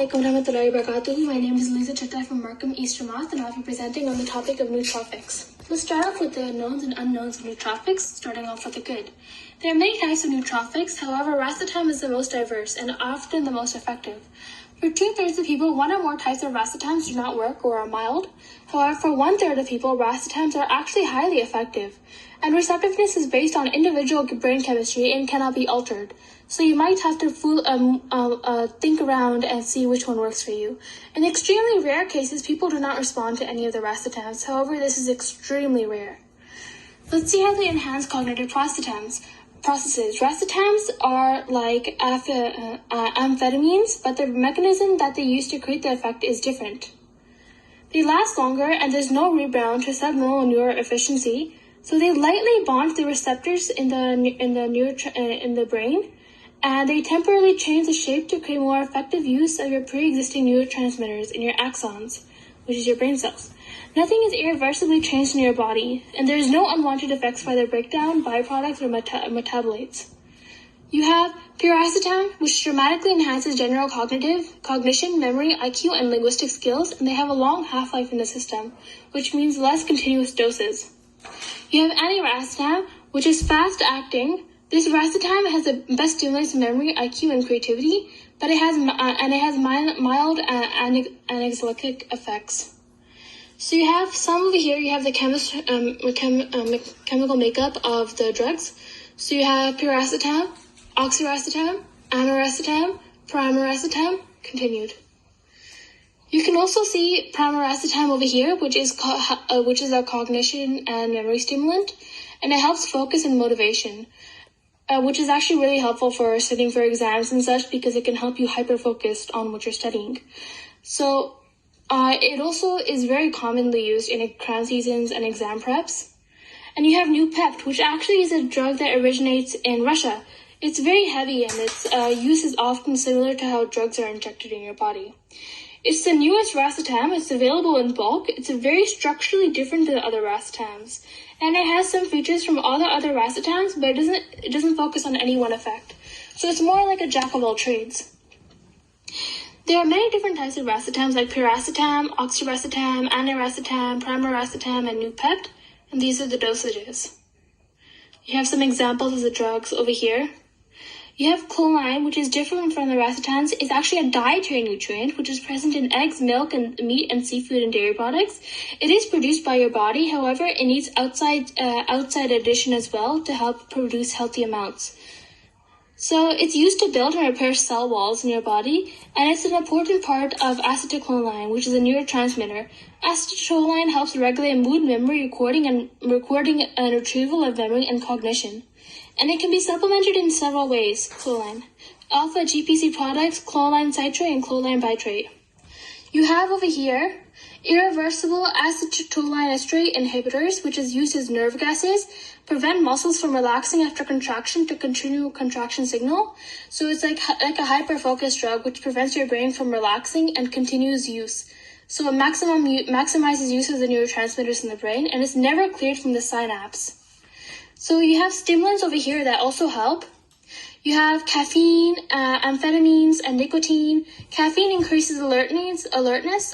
Alaikum warahmatullahi wabarakatuh. My name is Eliza Chatha from Markham, East Jamaat, and I'll be presenting on the topic of nootropics. Let's start off with the knowns and unknowns of nootropics, starting off with the good. There are many types of nootropics, however, racetam is the most diverse and often the most effective. For 2/3 of people, one or more types of racetams do not work or are mild. However, for 1/3 of people, racetams are actually highly effective. And receptiveness is based on individual brain chemistry and cannot be altered. So you might have to think around and see which one works for you. In extremely rare cases, people do not respond to any of the racetams. However, this is extremely rare. Let's see how they enhance cognitive processes. Racetams are like amphetamines, but the mechanism that they use to create the effect is different. They last longer, and there's no rebound to subnormal neural efficiency. So they lightly bond the receptors in the brain, and they temporarily change the shape to create more effective use of your pre-existing neurotransmitters in your axons, which is your brain cells. Nothing is irreversibly changed in your body, and there is no unwanted effects by their breakdown, byproducts, or metabolites. You have piracetam, which dramatically enhances general cognition, memory, IQ, and linguistic skills, and they have a long half-life in the system, which means less continuous doses. You have aniracetam, which is fast-acting. This racetam has the best stimulates memory, IQ, and creativity, but it has mild anxiolytic effects. So you have some over here. You have the chemical makeup of the drugs. So you have piracetam, oxiracetam, amiracetam, primiracetam, continued. You can also see primiracetam over here, which is a cognition and memory stimulant, and it helps focus and motivation, which is actually really helpful for studying for exams and such because it can help you hyper-focused on what you're studying. So it also is very commonly used in exam seasons and exam preps. And you have Nootropic, which actually is a drug that originates in Russia. It's very heavy, and its use is often similar to how drugs are injected in your body. It's the newest racetam. It's available in bulk. It's very structurally different than other racetams, and it has some features from all the other racetams, but it doesn't focus on any one effect. So it's more like a jack of all trades. There are many different types of racetams, like piracetam, oxiracetam, aniracetam, primiracetam, and Nootropic, and these are the dosages. You have some examples of the drugs over here. You have choline, which is different from the racetams. It's actually a dietary nutrient, which is present in eggs, milk, and meat, and seafood and dairy products. It is produced by your body. However, it needs outside addition as well to help produce healthy amounts. So it's used to build and repair cell walls in your body, and it's an important part of acetylcholine, which is a neurotransmitter. Acetylcholine helps regulate mood, memory, recording and retrieval of memory and cognition. And it can be supplemented in several ways, choline. Alpha GPC products, choline citrate, and choline bitrate. You have over here irreversible acetylcholine esterase inhibitors, which is used as nerve gases, prevent muscles from relaxing after contraction to continue contraction signal. So it's like a hyper-focused drug, which prevents your brain from relaxing and continues use. So it maximizes use of the neurotransmitters in the brain, and it's never cleared from the synapse. So you have stimulants over here that also help. You have caffeine, amphetamines, and nicotine. Caffeine increases alertness.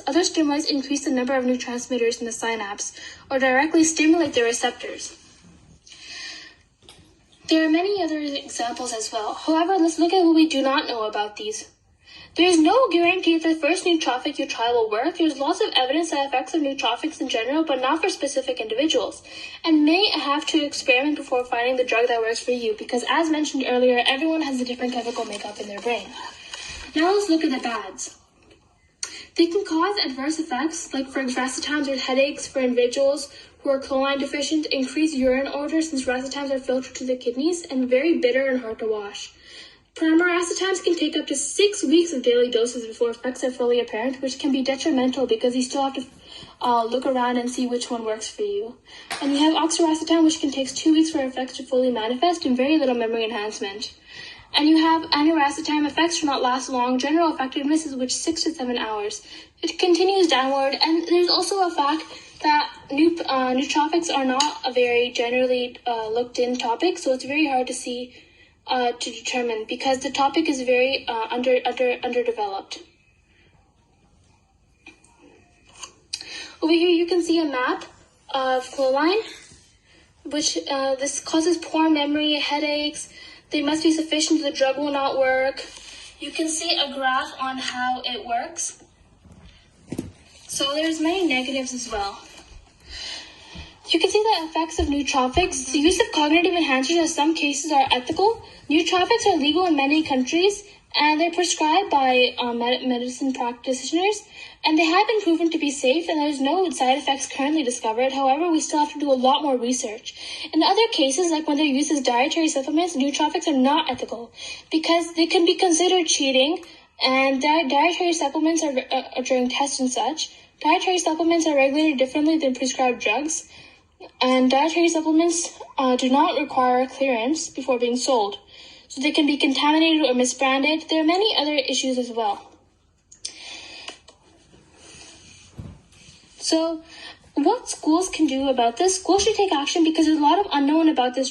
Other stimulants increase the number of neurotransmitters in the synapse or directly stimulate the receptors. There are many other examples as well. However, let's look at what we do not know about these. There is no guarantee that the first nootropic you try will work. There's lots of evidence that effects of nootropics in general, but not for specific individuals, and may have to experiment before finding the drug that works for you, because as mentioned earlier, everyone has a different chemical makeup in their brain. Now let's look at the bads. They can cause adverse effects, like for racetams or headaches for individuals who are choline deficient, increased urine odor since racetams are filtered to the kidneys, and very bitter and hard to wash. Primaracetams can take up to 6 weeks of daily doses before effects are fully apparent, which can be detrimental because you still have to look around and see which one works for you. And you have oxiracetam, which can take 2 weeks for effects to fully manifest and very little memory enhancement. And you have aniracetam. Effects do not last long. General effectiveness is 6 to 7 hours. It continues downward, and there's also a fact that nootropics are not a very generally looked in topic, so it's very hard to see to determine because the topic is very underdeveloped. Over here you can see a map of choline, which this causes poor memory, headaches. They must be sufficient, the drug will not work. You can see a graph on how it works. So there's many negatives as well. You can see the effects of nootropics. The use of cognitive enhancers in some cases are ethical. Nootropics are legal in many countries, and they're prescribed by medicine practitioners, and they have been proven to be safe, and there's no side effects currently discovered. However, we still have to do a lot more research. In other cases, like when they're used as dietary supplements, nootropics are not ethical because they can be considered cheating, and dietary supplements are during tests and such. Dietary supplements are regulated differently than prescribed drugs, and dietary supplements do not require clearance before being sold. So they can be contaminated or misbranded. There are many other issues as well. So what schools can do about this? Schools should take action because there's a lot of unknown about this